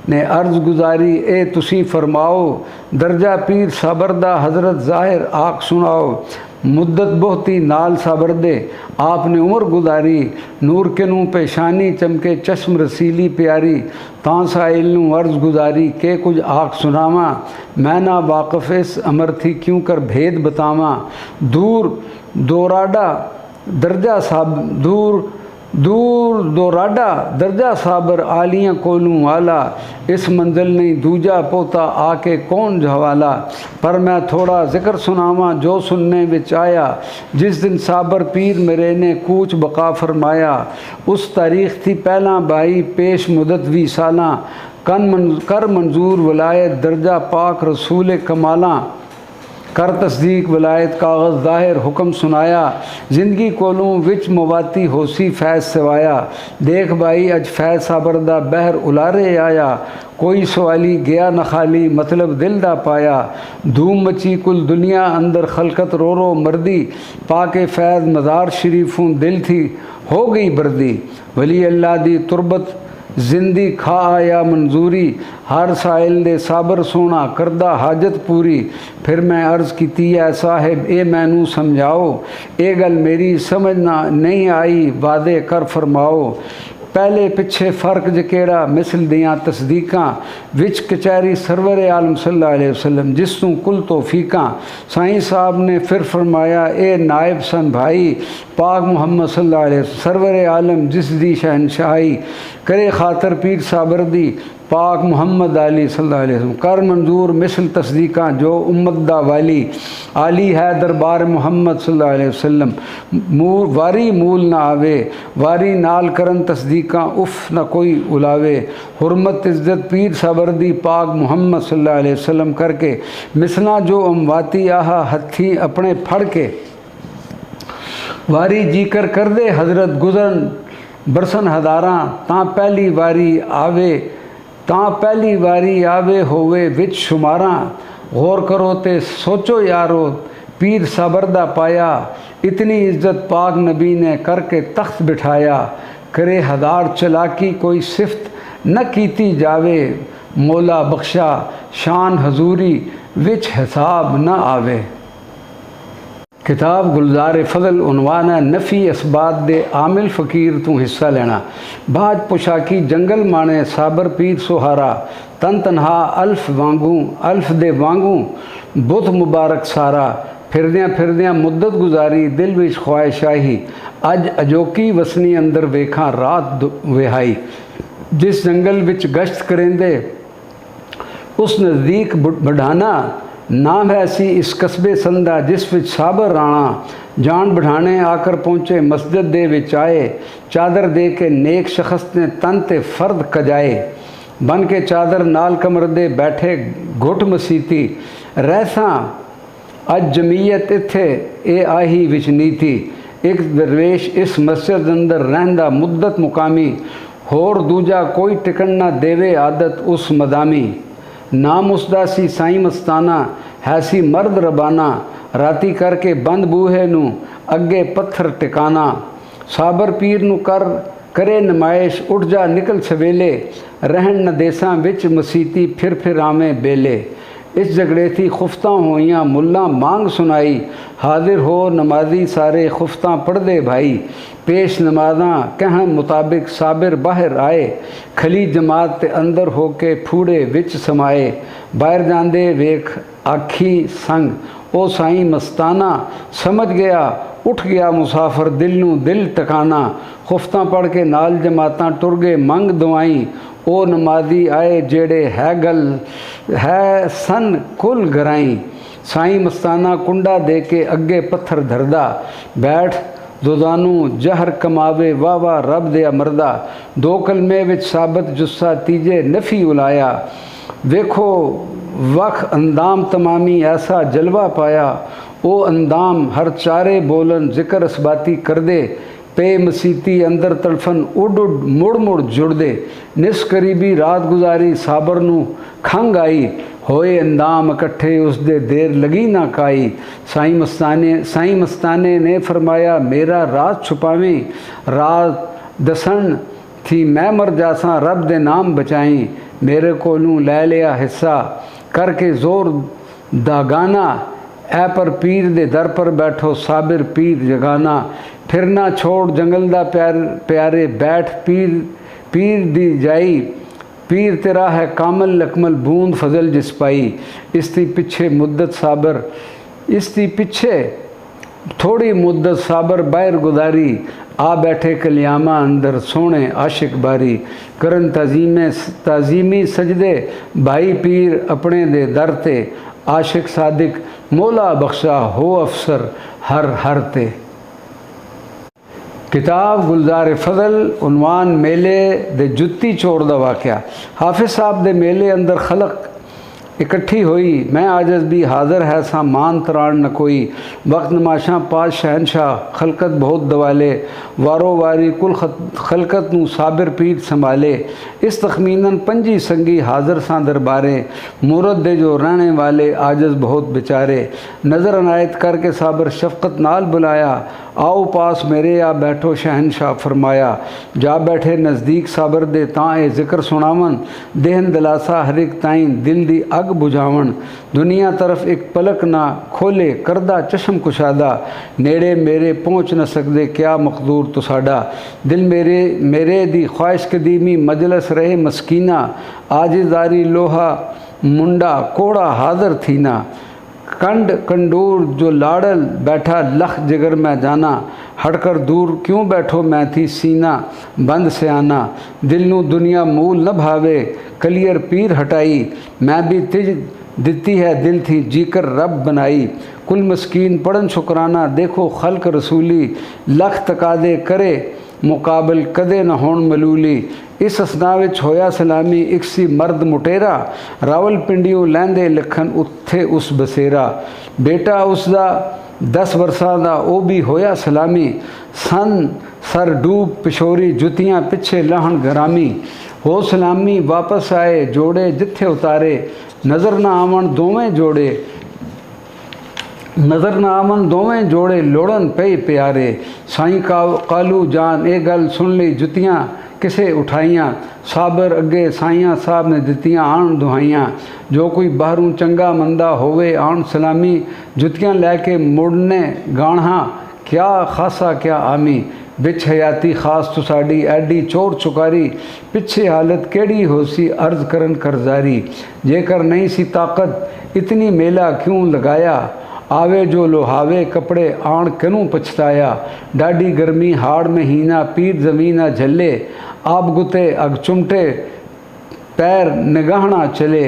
ने अर्ज़ गुजारी, ए तुसी फरमाओ, दर्जा पीर साबर दा हज़रत ज़ाहिर आख सुनाओ। मुद्दत बहुती नाल साबर दे आपने उम्र गुजारी, नूर के नूं पेशानी चमके चश्म रसीली प्यारी। तां साइल नूं अर्ज़ गुजारी के कुछ आख सुनावा, मैं ना वाक़िफ़ इस अमर थी क्यों कर भेद बतावा। दूर दोराडा दर्जा साब दूर दोराडा दर्जा साबर आलियाँ कोलूँ वाला, इस मंजिल नहीं दूजा पोता आके कौन जवाला। पर मैं थोड़ा ज़िक्र सुनावा जो सुनने विच आया, जिस दिन साबर पीर मेरे ने कूच बका फरमाया। उस तारीख थी पहला बाई पेश मुदत 20 सालां, कर मंजूर वलायत दर्जा पाक रसूल कमाला। कर तस्दीक वलायत कागज़ ज़ाहिर हुक्म सुनाया, ज़िंदगी कोलूँ विच मवाती होसी फैज़ सवाया। देख भाई अज फैज़ साबर दा बहर उलारे आया, कोई सवाली गया न खाली मतलब दिल दा पाया। धूम मची कुल दुनिया अंदर खलकत रो रो मर्दी, पाके फैज़ मज़ार शरीफों दिल थी हो गई बर्दी। वली अल्लाह दी तुरबत जिंदी खा आया मंजूरी, हर साइल दे साबर सोना करदा हाजत पूरी। फिर मैं अर्ज़ की है साहिब ए मैनू समझाओ, ए गल मेरी समझ ना नहीं आई वादे कर फरमाओ। पहले पिछे फ़र्क जकेड़ा मिसल दियाँ तस्दीकां, विच कचहरी सरवर आलम सल्लल्लाहु अलैहि वसल्लम जिस तू कुल तौफीकां। साईं साहब ने फिर फरमाया ए नायब सन भाई, पाक मोहम्मद सल्लल्लाहु अलैहि वसल्लम सरवर आलम जिस दी शहनशाही, करे खातर पीर साबर दी पाक मोहम्मद अली सल्लल्लाहु अलैहि वसल्लम। कर मंजूर मिसल तस्दीकां जो उम्मत दा वाली, आली है दरबार मोहम्मद सल्लल्लाहु अलैहि वसल्लम। वारी मूल ना आवे, वारी नाल करन तस्दीकां उफ न कोई उलावे। हुरमत इज़्ज़त पीर साबर दी पाक मोहम्मद सल्लल्लाहु अलैहि वसल्लम करके, मिसना जो अमवाती आहा हथी अपने फड़ के। वारी जीकर कर दे हजरत गुजरन बरसन हज़ारां, तां पहली वारी आवे होवे विच शुमारां। गौर करो ते सोचो यारो पीर साबर दा पाया, इतनी इज्जत पाक नबी ने करके तख्त बिठाया। करे हज़ार चलाकी कोई सिफ्त न कीती जावे, मौला बख्शा शान हजूरी विच हिसाब न आवे। किताब गुलजार फजल उनवान है नफ़ी इसबात दे आमिल फ़कीर तू हिस्सा लेना। बाज पोशाकी जंगल माने साबर पीर सुहारा, तन तनहा अल्फ दे वांगू बुत मुबारक सारा। फिरदियाँ मुद्दत गुजारी दिल विच ख्वाहिशाही, अज अजोकी वसनी अंदर वेखा रात विहाई। जिस जंगल विच गश्त करेंदे उस नज़दीक बढ़ाना, नाम है ऐसी इस कस्बे संदा जिस विच साबर राणा। जान बढ़ाने आकर पहुँचे मस्जिद दे विच आए, चादर दे के नेक शख्स ने तन ते फर्द कजाए। बन के चादर नाल कमर दे बैठे घुट मसीती, रहसा अज जमीयत इत्थे ए आही विच नीति। एक दरवेश इस मस्जिद अंदर रहंदा मुद्दत मुकामी, होर दूजा कोई टिकन ना देवे आदत उस मदामी। नाम उसदा सी साईं मस्ताना, हैसी मर्द रबाना। राती करके बंद बूहे नू अगे पत्थर टिकाना। साबर पीर नू करे नमाइश, उठ जा निकल सवेले। रहन न देसां विच मसीती फिर आवें बेले। इस झगड़े थी खुफ्ता होइयां मुल्ला मांग सुनाई, हाजिर हो नमाजी सारे खुफ्ता पढ़ दे भाई। पेश नमाजा कहन मुताबिक साबिर बाहर आए, खली जमात ते अंदर होके फूड़े विच समाए। बाहर जांदे वेख आखी संग, ओ साईं मस्ताना समझ गया उठ गया मुसाफिर दिल नू दिल टकाना। खुफ्ता पढ़ के नाल जमातां टुर गए मंग दुआई, ओ नमाजी आए जेड़े है गल है सन कुल गराई। साईं मस्ताना कुंडा दे के अगे पत्थर धरदा, बैठ दुदानू जहर कमावे वाह वाह रब दे मरदा। दो कलमे विच साबत जुस्सा तीजे नफ़ी उलाया, वेखो वख अंदाम तमामी ऐसा जलवा पाया। ओ अंदाम हर चारे बोलन जिक्र असबाती कर दे, पे मसीती अंदर तड़फन उड उड मुड़ मुड़ जुड़ दे। निस करीबी रात गुजारी साबर नू खंग आई, होए अंदाम इकट्ठे उस दे देर लगी ना काई। साईं मस्ताने ने फरमाया मेरा राज छुपावें, रात दसन थी मैं मर जासा रब दे नाम बचाई। मेरे कोलू लै लिया हिस्सा करके जोर दागाना, ऐ पर पीर दे दर पर बैठो साबिर पीर जगाना। फिर ना छोड़ जंगल दा प्यारे बैठ पीर दी जाई, पीर तेरा है कामल लकमल बूंद फजल जिस पाई। इसती पिछे मुद्दत साबर, इसती पिछे थोड़ी मुद्दत साबर बाहर गुजारी। आ बैठे कलियामा अंदर सोने आशिक बारी, करन ताजीमी सजदे भाई पीर अपने दे दर ते। आशिक सादिक मौला बख्शा हो अफसर हर हर ते। किताब गुलजार फजल, उनवान मेले दे जुत्ती चोर दा वाक़या। हाफिज़ साहब दे मेले अंदर खलक इकट्ठी हुई, मैं आजज भी हाज़र है सा मान तरान न कोई। वक्त नमाशा पाज शहनशाह खलकत बहुत दवाले, वारो वारी कुल खलकत नू साबिर पीर संभाले। इस तखमीनन पंजी संगी हाज़र सा दरबारे, मूरत दे जो रहने वाले आजज बहुत बेचारे। नज़र अनायत करके साबिर शफ़क़त नाल बुलाया, आओ पास मेरे या बैठो शहनशाह फरमाया। जा बैठे नज़दीक साबिर दे तां ए ज़िक्र सुनावन, देहन दिलासा हर एक ताईं दिल दी अग बुझावन। दुनिया तरफ एक पलक ना खोले करदा चश्म कुशादा, नेड़े मेरे पहुँच न सकदे क्या मकदूर तो साडा। दिल मेरे दी ख्वाहिश कदीमी मजलस रहे मस्कीना, आजिज़दारी लोहा मुंडा कोड़ा हाज़र थी ना। कंड कंडूर जो लाड़ल बैठा लख जिगर में जाना, हटकर दूर क्यों बैठो मैं थी सीना बंद सियाना। दिल नू दुनिया मूल न भावे कलियर पीर हटाई, मैं भी तिज दिती है दिल थी जीकर रब बनाई। कुल मस्कीन पढ़न शुक्राना देखो खल्क रसूली, लख तकादे करे मुकाबल कदे न होण मलूली। इस असना विच होया सलामी इकसी मर्द मुटेरा, रावल पिंडियों लैंदे लिखन उत्थे उस बसेरा। बेटा उसदा 10 वर्षां दा ओ भी होया सलामी, सन सर डूब पिछोरी जुतियां पिछे लाहन गरामी। हो सलामी वापस आए जोड़े जिथे उतारे, नज़र ना आवन दोवें जोड़े नज़र ना आवन दोवें जोड़े लोड़न पे प्यारे। साईं कालू जान ए गल सुन ली जुतियां किसे उठाइयां, साबर अगे साइयां साहब ने दित्तियां आन दुहाइयां। जो कोई बाहरों चंगा मंदा होवे आन सलामी, जुतियां लैके मुड़ने गाणा क्या खासा क्या आमी। बिच हयाती खास तो साड़ी एडी चोर चुकारी, पिछे हालत केड़ी हो सी अर्ज करन करजारी। जेकर नहीं सी ताकत इतनी मेला क्यों लगाया, आवे जो लोहावे कपड़े आन कनू पछताया। डाडी गर्मी हाड़ महीना पीर ज़मीना झले, आप गुते अग चुमटे पैर निगाहना चले।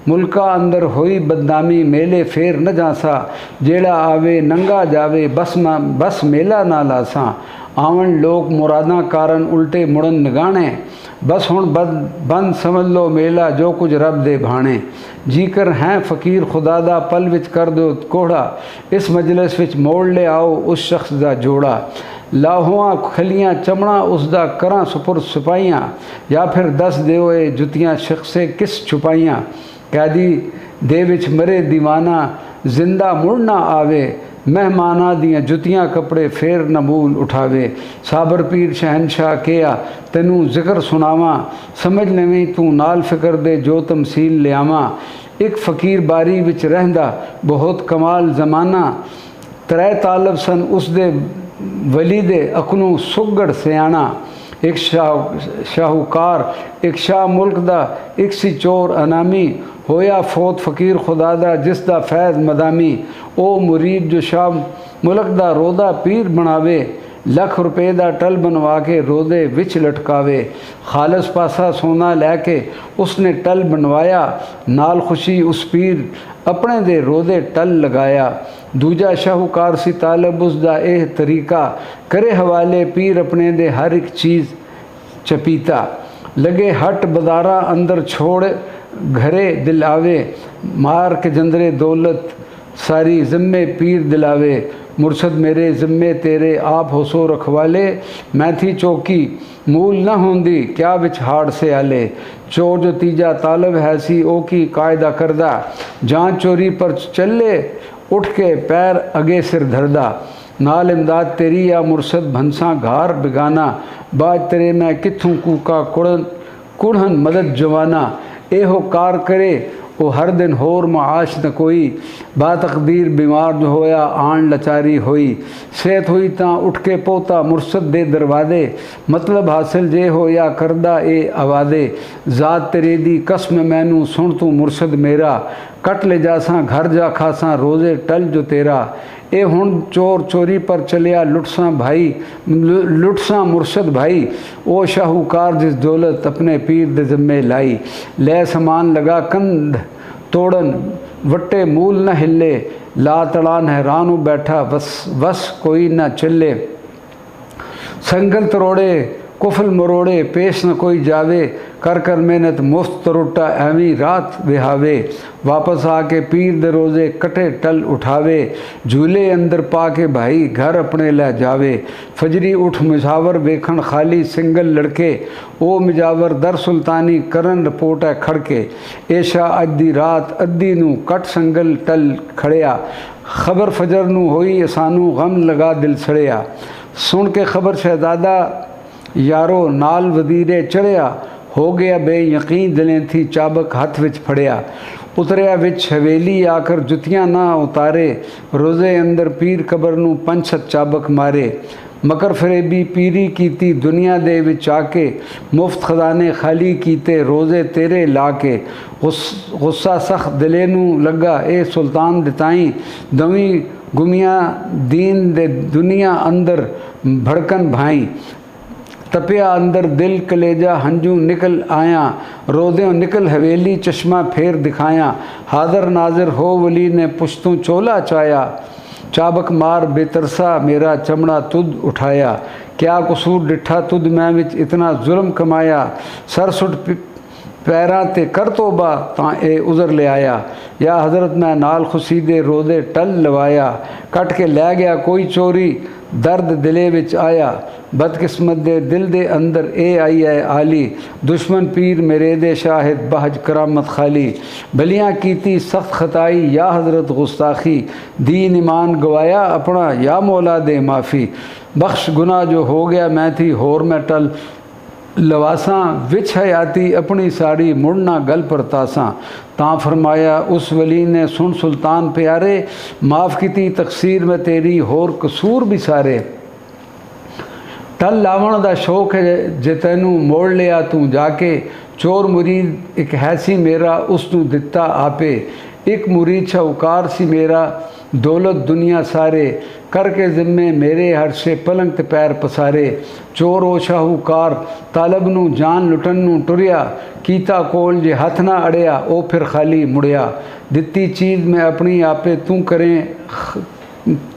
मुल्का अंदर होई बदनामी मेले फेर न जासा, जेड़ा आवे नंगा जावे बस मेला ना लासा। आवन लोग मुरादा कारण उल्टे मुड़न निगाने, बस हुण बंद समझ लो मेला जो कुछ रब दे भाणे। जीकर हैं फ़कीर खुदा दा पल विच कर दो कोड़ा, इस मजलिस विच मोड़ ले आओ उस शख्स दा जोड़ा। लाहोआं खलियां चमड़ा उसदा करां सुपुर सिपाहियां, या फिर दस दिओ ए जुतियां शख्से किस छुपाइयां। कैदी दे विच मरे दीवाना जिंदा मुड़ ना आवे, मेहमाना दियां जुतियां कपड़े फेर नमूल उठावे। साबर पीर शहनशाह किया तेनू जिक्र सुनावा, समझ लवें तू नाल फिक्र दे जो तमसील लियावा। एक फ़कीर बारी विच रहंदा बहुत कमाल ज़माना त्रै तालब सन उसदे वली दे अखनों सुगड़ सियाणा एक शाहूकार एक शाह मुल्क दा एक सी चोर अनामी होया फोत फ़कीर खुदा दा जिस दा फैज़ मदामी ओ मुरीद जो शाह मुल्क दा रोदा पीर बनावे लख रुपए दा टल बनवा के रोदे विच लटकावे खालस पासा सोना लैके उसने टल बनवाया नाल खुशी उस पीर अपने दे रोदे टल लगाया दूजा शाहूकार सी तालब उसदा एह तरीका करे हवाले पीर अपने दे हर एक चीज़ चपीता लगे हट बदारा अंदर छोड़ घरे दिल आवे मार के जंदरे दौलत सारी ज़िम्मे पीर दिलावे मुर्शद मेरे ज़िम्मे तेरे आप होसो रखवाले मैं थी चौकी मूल न होंदी क्या विच हाड़ से आले चोर जो तीजा तालब है सी ओ की कायदा करदा जान चोरी पर चले उठ के पैर अगे सिर धरदा नाल इमदाद तेरी या मुर्शद भंसा घार बिगाना बाज तेरे मैं किथूं कूका कुड़हन मदद जवाना एहो कार करे वो हर दिन होर माश न कोई बातकदीर बीमार जो होया आन लचारी होई सेहत हुई तां उठ के पोता मुर्शद दे दरवादे मतलब हासिल जे होया करदा ए आवादे ज़ात तेरे दी कसम मैनू सुन तू मुर्शद मेरा कट ले जासा घर जा खासा रोज़े टल जो तेरा ए हुण चोर चोरी पर चलिया लुटसा भाई लुटसा मुर्शद भाई ओ शाहूकार जिस दौलत अपने पीर दे ज़िम्मे लाई ले समान लगा कंध तोड़न वट्टे मूल न हिले ला तड़ान हैरान बैठा वस कोई न चले संगल तरोड़े कुफल मरोड़े पेश न कोई जावे कर कर मेहनत मुफ्त तरोटा एवी रात बिहावे वापस आके पीर दे रोज़े कटे टल उठावे झूले अंदर पा के भाई घर अपने ले जावे फजरी उठ मिजावर वेखण खाली सिंगल लड़के ओ मिजावर दर सुल्तानी करन रिपोर्ट है खड़के ऐशा अद्धी रात अद्धी नू कट संगल टल खड़िया खबर फजर नू होई सानू गम लगा दिल सड़िया सुन के खबर शहजादा यारो नाल वजीरे चढ़िया हो गया बेयकीन दिलें थी चाबक हथ विच फड़िया उतरिया विच हवेली आकर जुतियां ना उतारे रोज़े अंदर पीर कबर नू पंछत चाबक मारे मकर फरेबी पीरी कीती दुनिया दे विच आके मुफ्त खजाने खाली कीते रोज़े तेरे लाके गुस्सा सख्त दिले नू लगा ए सुल्तान दिताई दवी गुमिया दीन दे दुनिया अंदर भड़कन भाई तपिया अंदर दिल कलेजा हंजू निकल आया रोदों निकल हवेली चश्मा फेर दिखाया हादर नाजिर हो वली ने पुश्तों चोला चाया चाबक मार बेतरसा मेरा चमड़ा तुद उठाया क्या कसूर डिठा तुद मैं विच इतना जुल्म कमाया सर सुट पैरां ते कर तोबा तां ए उज़र ले आया या हज़रत मैं नाल खुशी दे रोदे टल लवाया कट के लै गया कोई चोरी दर्द दिले विच आया बदकिस्मत दे दिल दे अंदर ए आई है आली दुश्मन पीर मेरे दे शाहिद बहज करामत खाली भलियाँ कीती सख्त खताई या हज़रत गुस्ताखी दीन ईमान गवाया अपना या मौला दे माफ़ी बख्श गुनाह जो हो गया मैं थी होर मैं टल लवासा विच हयाती अपनी साड़ी मुड़ना गल पर तासा तां फरमाया उस वली ने सुन सुल्तान प्यारे माफ़ की तकसीर में तेरी होर कसूर भी सारे टल लावण दा शौक है जे तैनू मोड़ लिया तू जाके चोर मुरीद एक हैसी मेरा उसनू दिता आपे एक मुरीद शाहूकार सी मेरा दौलत दुनिया सारे करके ज़िम्मे मेरे हर से पलंग ते पैर पसारे चोर ओ शाहूकार तालब नू जान लुटन नू टुरिया कीता कोल जे हथ ना अड़िया ओ फिर खाली मुड़िया दिती चीज़ में अपनी आपे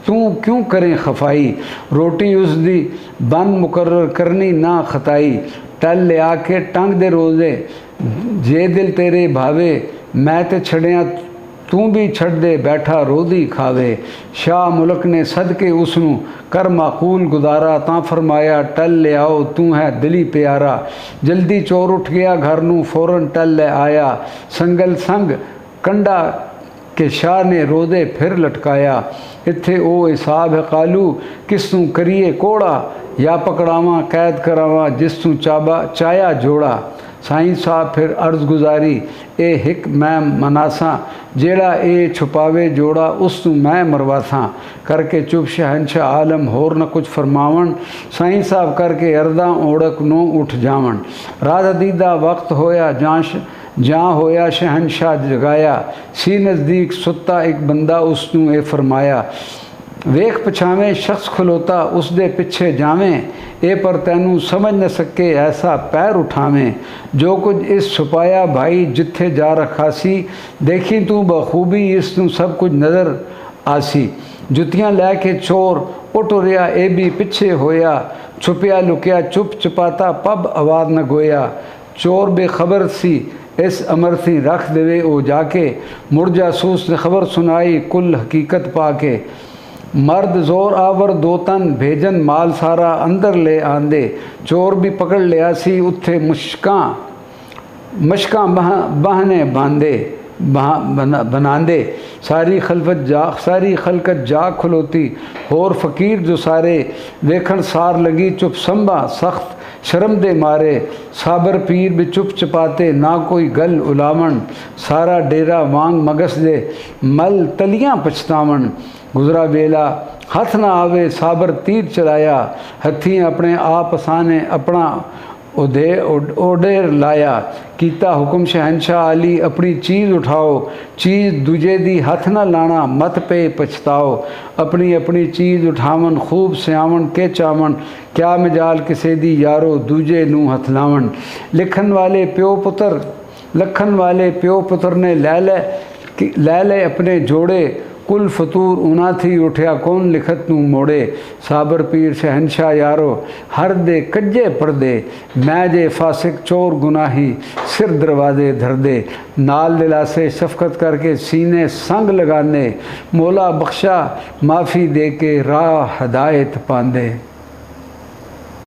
तू क्यों करें खफाई रोटी उस दी बन मुकर्रर करनी ना खताई टल ले आके टंग दे रोज़े जे दिल तेरे भावे मैं ते छड़िया तू भी छड़ दे बैठा रोदी खावे शाह मुल्क ने सदके उसनू कर माकूल गुजारा तां फरमाया टल ले आओ तू है दिली प्यारा जल्दी चोर उठ गया घर नू फौरन टल ले आया संगल संग कंडा के शाह ने रोदे फिर लटकाया इत्थे ओ हिसाब है कालू किस तू करिए कोड़ा या पकड़ावा कैद करावा जिस तू चाया जोड़ा साईं साहब फिर अर्ज़ गुजारी ए हिक मैं मनासा जेड़ा ए छुपावे जोड़ा उस तू मैं मरवासा करके चुप शहनशाह आलम होर न कुछ फरमावन साईं साहब करके अरदा ओढ़क नो उठ जावन रात दीदा वक्त होया जहाँ होया शहनशाह जगाया सी नज़दीक सुता एक बंदा उसनू ए फरमाया वेख पछावें शख्स खलोता उस दे पिछे जावें ए पर तैनू समझ न सके ऐसा पैर उठावें जो कुछ इस छुपाया भाई जिथे जा रखा सी देखी तू बखूबी इसनू सब कुछ नज़र आसी जुतियाँ लैके चोर उठ रिया ए भी पिछे होया छुपया लुकिया चुप चुपाता पब आवाज़ न गोया चोर बेखबर सी इस अमर सी रख देवे ओ जाके मुड़ जासूस ने खबर सुनाई कुल हकीकत पाके मर्द जोर आवर दो तन भेजन माल सारा अंदर ले आंदे चोर भी पकड़ लिया सी उत्थे मशकां बहने बांधे बनांदे सारी खलकत जा खलोती होर फ़कीर जो सारे वेखण सार लगी चुप संभा सख्त शर्म दे मारे साबर पीर भी चुप चपाते ना कोई गल उलावन सारा डेरा वांग मगस दे मल तलियां पछतावन गुजरा वेला हथ ना आवे साबर तीर चलाया हथी अपने आप साने अपना ओडेर लाया कीता हुक्म शहनशाह अली अपनी चीज़ उठाओ चीज़ दूजे दी हथ ना लाना मत पे पछताओ अपनी अपनी चीज़ उठावन खूब सियावन के चावन क्या मजाल किसे दी यारो दूजे नू हथ लावन लिखन वाले प्यो पुत्र लखन वाले प्यो पुत्र ने लै ले अपने जोड़े कुल फतूर उना थी उठया कौन लिखत नू मोड़े साबर पीर शहनशाह यारो हर दे कज्जे पड़दे मैं जे फासिक चोर गुनाही सिर दरवाजे धर दे नाल दिलासे शफकत करके सीने संग लगाने मौला बख्शा माफ़ी दे के राह हदायत पांदे।